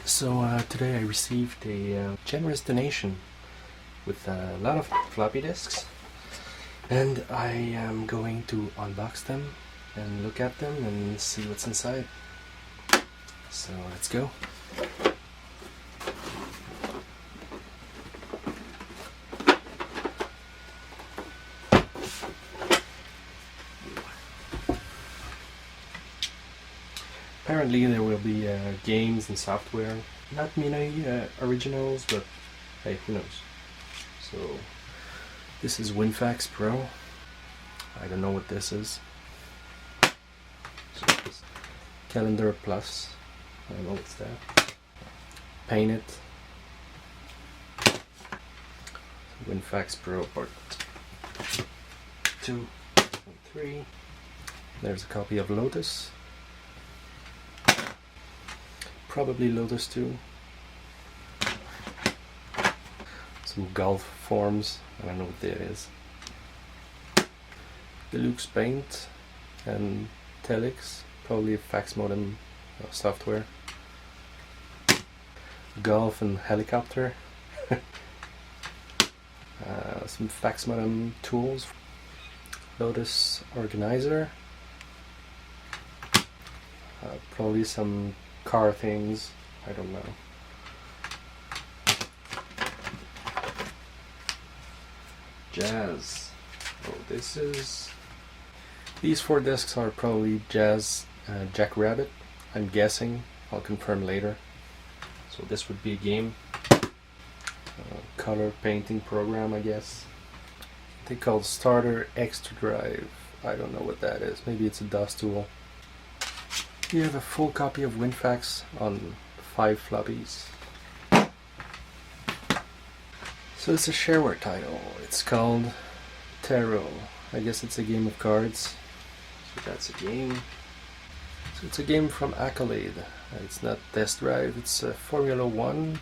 So today I received a generous donation with a lot of floppy disks, and I am going to unbox them and look at them and see what's inside. So let's go. Apparently there will be games and software, not many originals, but hey, who knows. So this is WinFax Pro. I don't know what this is. So this Calendar Plus, I don't know what's that. Paint It. WinFax Pro part 2 and 3. There's a copy of Lotus. Probably Lotus 2. Some golf forms, I don't know what that is. Deluxe Paint and Telix, probably fax modem software. Golf and helicopter. Some fax modem tools. Lotus organizer. Probably some car things, I don't know. Jazz. Oh, these 4 discs are probably Jazz Jackrabbit, I'm guessing. I'll confirm later. So this would be a game. Color painting program, I guess. They called Starter Extra Drive. I don't know what that is. Maybe it's a DOS tool. You have a full copy of WinFax on 5 floppies. So it's a shareware title. It's called Tarot. I guess it's a game of cards. So that's a game. So it's a game from Accolade. It's not Test Drive, it's Formula 1.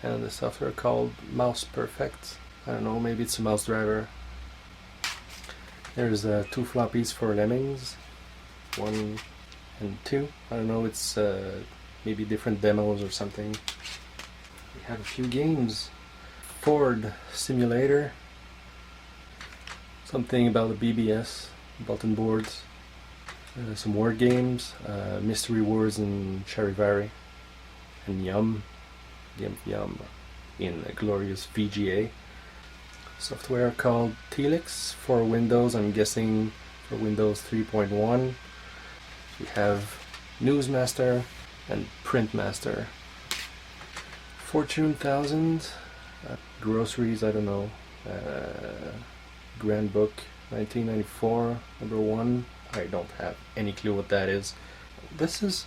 And the software called Mouse Perfect. I don't know, maybe it's a mouse driver. There's 2 floppies for Lemmings. 1 and 2. I don't know, it's maybe different demos or something. We have a few games. Ford Simulator. Something about the BBS, bulletin boards. Some word games. Mystery Words in Charivari. And Yum in a glorious VGA. Software called Telix for Windows, I'm guessing for Windows 3.1. We have Newsmaster and Printmaster. Fortune 1000, groceries, I don't know. Grand Book 1994, number 1. I don't have any clue what that is. This is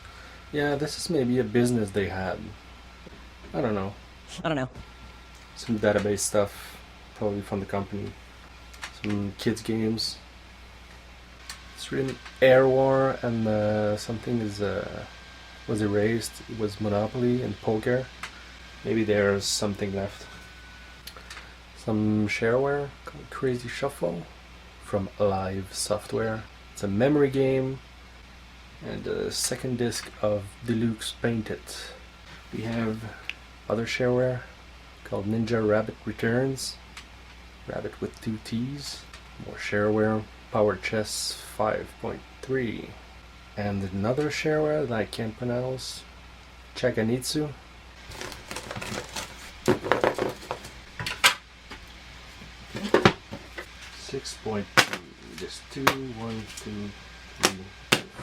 maybe a business they had. I don't know. Some database stuff, probably from the company. Some kids games. It's written Air War, and something was erased. It was Monopoly and Poker. Maybe there's something left. Some shareware called Crazy Shuffle from Live Software. It's a memory game, and a second disc of Deluxe Paint It. We have other shareware called Ninja Rabbit Returns. Rabbit with 2 T's. More shareware. Power Chess 5.3. And another shareware that I can't pronounce. Chaganitsu. Just 2, 1, 2, 3,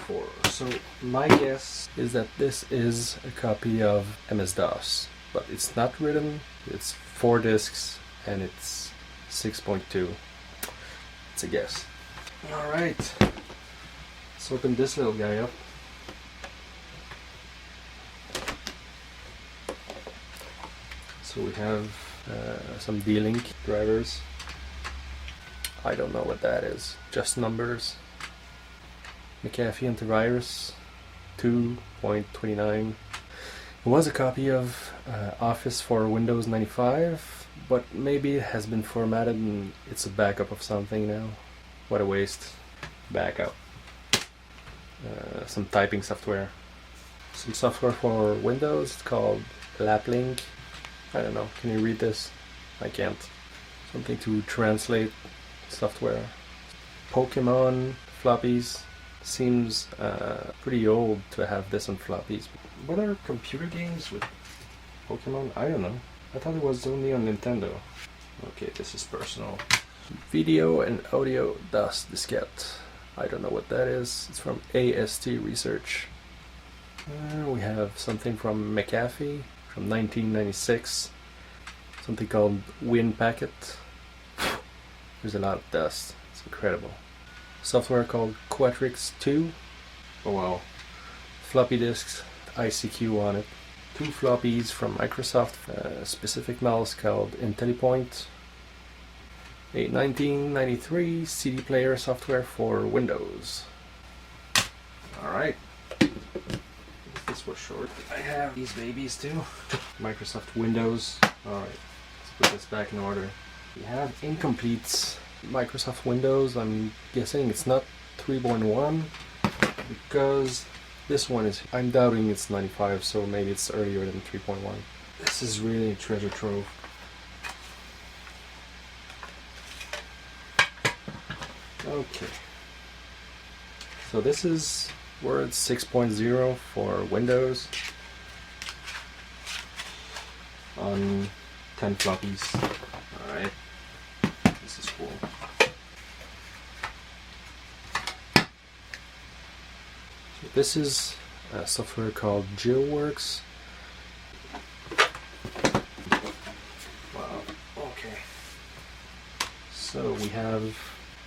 4. So my guess is that this is a copy of MS-DOS, but it's not written. It's 4 discs and it's 6.2. It's a guess. Alright, let's open this little guy up. So we have some D-Link drivers. I don't know what that is, just numbers. McAfee Antivirus 2.29. It was a copy of Office for Windows 95, but maybe it has been formatted and it's a backup of something now. What a waste. Backup. Some typing software. Some software for Windows. It's called Laplink. I don't know. Can you read this? I can't. Something to translate software. Pokemon floppies. Seems pretty old to have this on floppies. What are computer games with Pokemon? I don't know. I thought it was only on Nintendo. Okay, this is personal. Video and audio DOS diskette. I don't know what that is. It's from AST Research. We have something from McAfee from 1996. Something called WinPacket. There's a lot of dust. It's incredible. Software called Quatrix 2. Oh wow. Floppy disks, ICQ on it. 2 floppies from Microsoft. Specific mouse called IntelliPoint. A 1993 CD player software for Windows. Alright. This was short. I have these babies too. Microsoft Windows. Alright, let's put this back in order. We have incomplete Microsoft Windows. I'm guessing it's not 3.1 because this one is, I'm doubting it's 95, so maybe it's earlier than 3.1. This is really a treasure trove. Okay, so this is Word 6.0 for Windows on 10 floppies. Alright, this is cool. So this is a software called GeoWorks. Wow, okay. So we have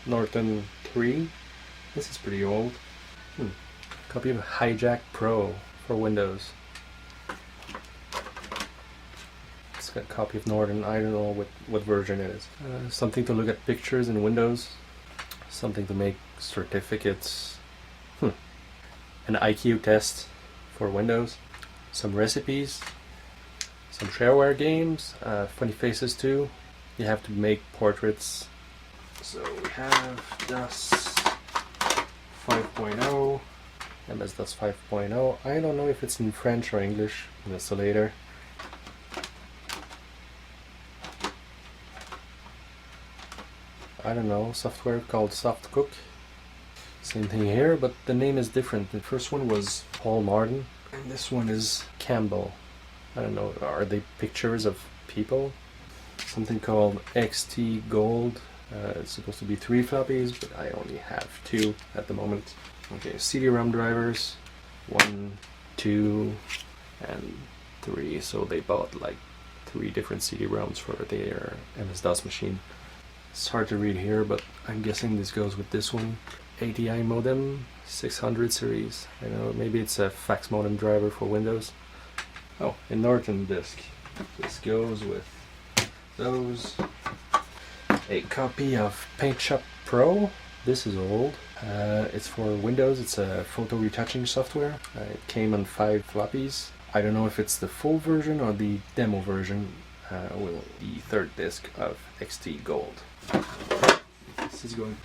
Norton 3. This is pretty old. Copy of Hijack Pro for Windows. It's got a copy of Norton. I don't know what version it is. Something to look at pictures in Windows. Something to make certificates. An IQ test for Windows. Some recipes. Some shareware games. Funny faces too. You have to make portraits. So we have DOS 5.0, MS-DOS 5.0. I don't know if it's in French or English. That's later. I don't know, software called SoftCook. Same thing here, but the name is different. The first one was Paul Martin, and this one is Campbell. I don't know, are they pictures of people? Something called XT Gold. It's supposed to be 3 floppies, but I only have 2 at the moment. Okay, CD-ROM drivers, 1, 2, and 3. So they bought like 3 different CD-ROMs for their MS-DOS machine. It's hard to read here, but I'm guessing this goes with this one. ATI modem, 600 series. I don't know, maybe it's a fax modem driver for Windows. Oh, a Norton disk. This goes with those. A copy of PaintShop Pro. This is old. It's for Windows. It's a photo retouching software. It came on 5 floppies. I don't know if it's the full version or the demo version. The 3rd disc of XT Gold. This is going.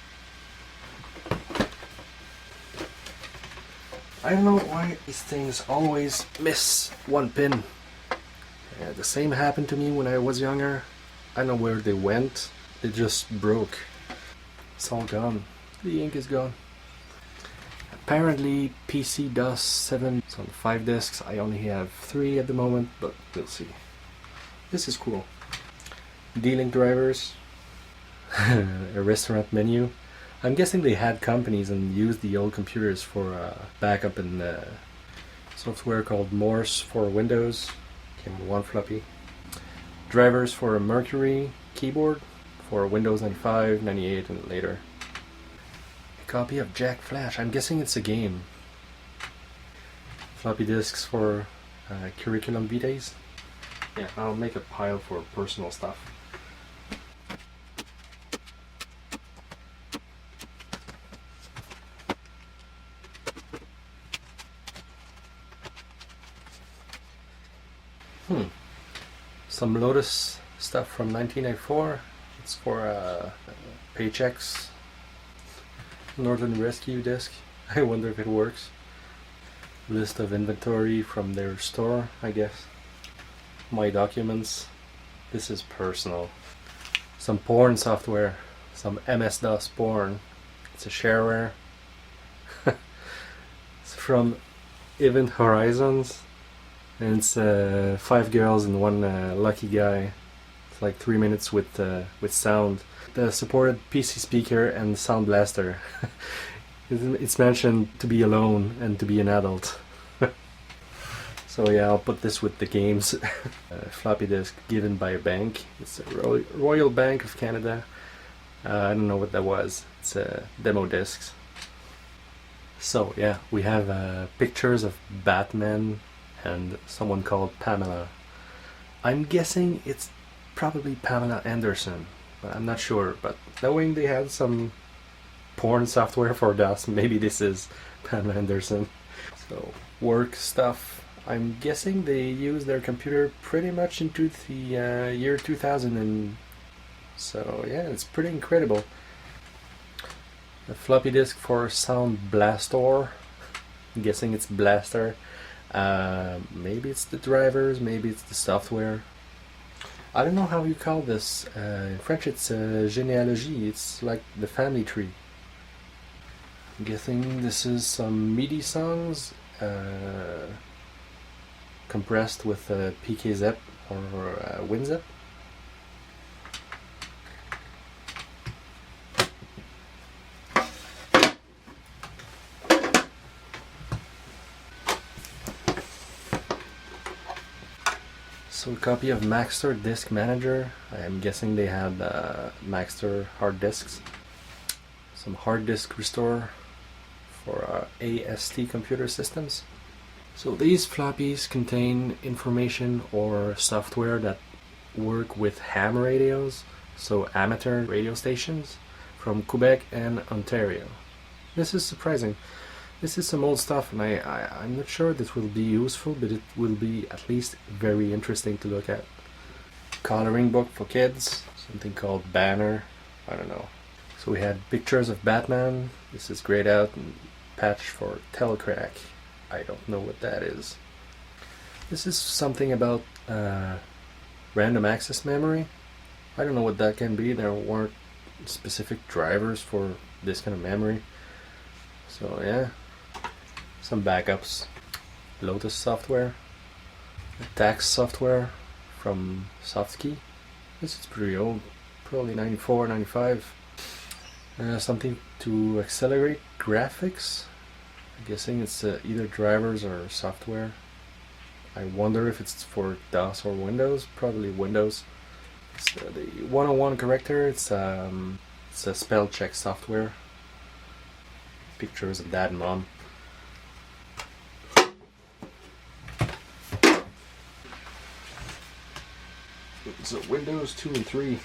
I don't know why these things always miss one pin. The same happened to me when I was younger. I don't know where they went. It just broke. It's all gone. The ink is gone. Apparently PC DOS 7 is on 5 discs. I only have 3 at the moment, but we'll see. This is cool. D-Link drivers. A restaurant menu. I'm guessing they had companies and used the old computers for backup and software called Morse for Windows. Came with 1 floppy. Drivers for a Mercury keyboard for Windows 95, 98, and later. A copy of Jack Flash. I'm guessing it's a game. Floppy disks for curriculum vitae. Yeah, I'll make a pile for personal stuff. Some Lotus stuff from 1994. It's for paychecks. Northern Rescue disc. I wonder if it works. List of inventory from their store, I guess. My documents. This is personal. Some porn software. Some MS-DOS porn. It's a shareware. It's from Event Horizons. And it's 5 girls and 1 lucky guy. It's like 3 minutes with sound. The supported PC speaker and sound blaster. It's mentioned to be alone and to be an adult. So yeah, I'll put this with the games. Floppy disk given by a bank. It's a Royal Bank of Canada. I don't know what that was. It's demo discs. So yeah, we have pictures of Batman and someone called Pamela. I'm guessing it's probably Pamela Anderson, but I'm not sure. But knowing they had some porn software for DOS, maybe this is Pamela Anderson. So work stuff. I'm guessing they use their computer pretty much into the year 2000, and so yeah, it's pretty incredible. A floppy disk for Sound Blaster. I'm guessing it's Blaster. Maybe it's the drivers, maybe it's the software. I don't know how you call this. In French it's généalogie. It's like the family tree. I'm guessing this is some MIDI songs compressed with PKZip or WinZip. So a copy of Maxtor Disk Manager. I'm guessing they had Maxtor hard disks. Some hard disk restore for AST computer systems. So these floppies contain information or software that work with ham radios, so amateur radio stations from Quebec and Ontario. This is surprising. This is some old stuff, and I'm not sure this will be useful, but it will be at least very interesting to look at. Coloring book for kids, something called Banner, I don't know. So we had pictures of Batman. This is grayed out, and patch for Telcrack. I don't know what that is. This is something about random access memory. I don't know what that can be. There weren't specific drivers for this kind of memory. So yeah, some backups. Lotus software. Tax software from Softkey. This is pretty old, probably 94, 95. Something to accelerate graphics. I'm guessing it's either drivers or software. I wonder if it's for DOS or Windows. Probably Windows. It's the 101 corrector. It's a spell check software. Pictures of dad and mom. So Windows 2 and 3.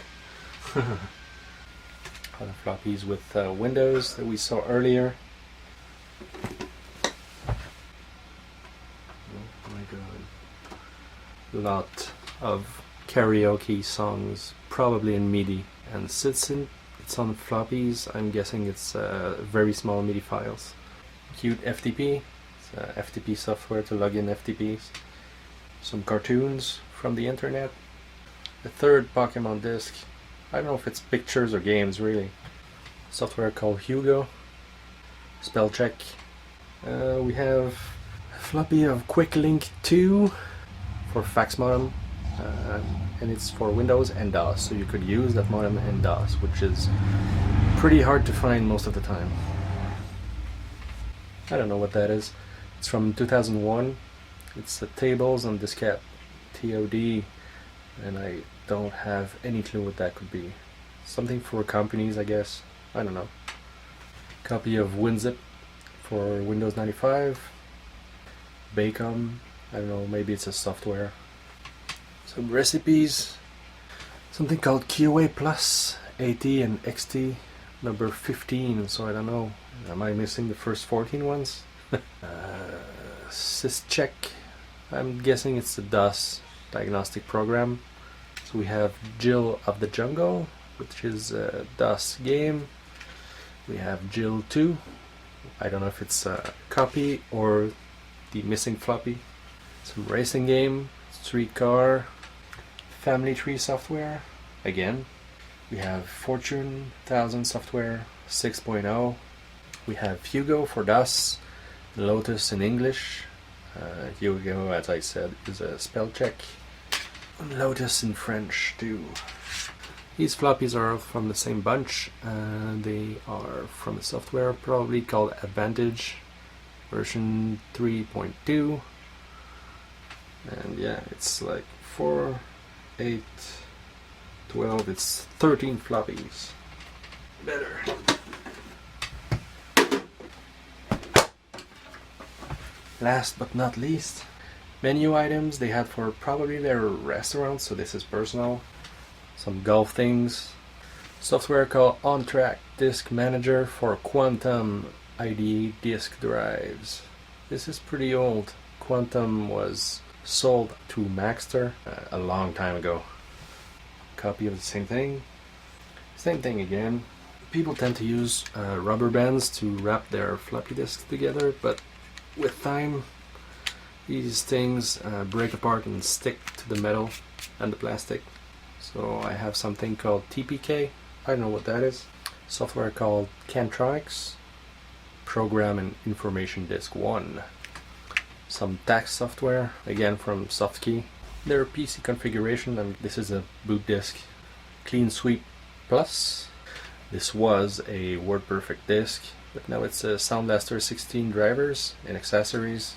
Other floppies with Windows that we saw earlier. Oh my god. Lot of karaoke songs, probably in MIDI. And it's on floppies. I'm guessing it's very small MIDI files. Cute FTP. It's FTP software to log in FTPs. Some cartoons from the internet. The third Pokemon disc. I don't know if it's pictures or games, really. Software called Hugo. Spell check. We have a floppy of Quick Link 2 for fax modem. And it's for Windows and DOS, so you could use that modem in DOS, which is pretty hard to find most of the time. I don't know what that is. It's from 2001. It's the tables on diskette, TOD, and I don't have any clue what that could be. Something for companies, I guess. I don't know. Copy of WinZip for Windows 95. Bacom, I don't know, maybe it's a software. Some recipes. Something called QA Plus, AT and XT, number 15, so I don't know. Am I missing the first 14 ones? SysCheck. I'm guessing it's the DOS diagnostic program. So we have Jill of the Jungle, which is a DOS game. We have Jill 2. I don't know if it's a copy or the missing floppy. It's a racing game, streetcar, family tree software, again. We have Fortune 1000 software 6.0. We have Hugo for DOS, Lotus in English. Hugo, as I said, is a spell check. And Lotus in French too. These floppies are from the same bunch. They are from a software probably called Advantage, version 3.2. And yeah, it's like 4, 8, 12, it's 13 floppies. Better. Last but not least, menu items they had for probably their restaurant, so this is personal. Some golf things. Software called On Track Disk Manager for Quantum IDE disk drives. This is pretty old. Quantum was sold to Maxter a long time ago. Copy of the same thing. Same thing again. People tend to use rubber bands to wrap their floppy disks together, but with time these things break apart and stick to the metal and the plastic. So I have something called TPK. I don't know what that is. Software called Cantronics. Program and Information Disk 1. Some tax software, again from Softkey. Their PC configuration, and this is a boot disk. Clean Sweep Plus. This was a WordPerfect disk, but now it's a Sound Blaster 16 drivers and accessories.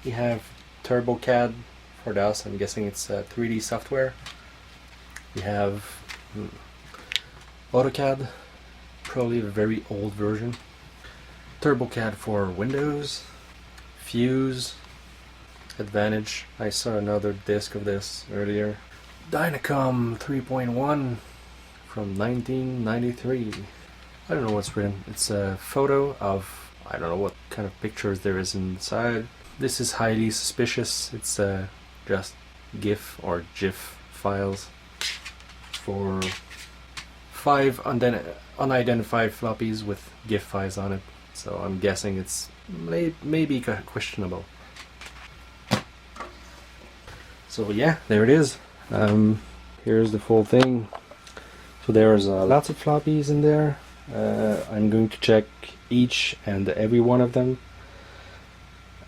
We have TurboCAD for DOS. I'm guessing it's 3D software. We have AutoCAD, probably a very old version. TurboCAD for Windows. Fuse. Advantage. I saw another disc of this earlier. Dynacom 3.1 from 1993. I don't know what's written. It's a photo of, I don't know what kind of pictures there is inside. This is highly suspicious. It's just GIF or GIF files for 5 unidentified floppies with GIF files on it. So I'm guessing it's maybe questionable. So yeah, there it is. Here's the full thing. So there's lots of floppies in there. I'm going to check each and every one of them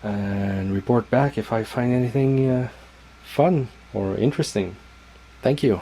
and report back if I find anything fun or interesting. Thank you.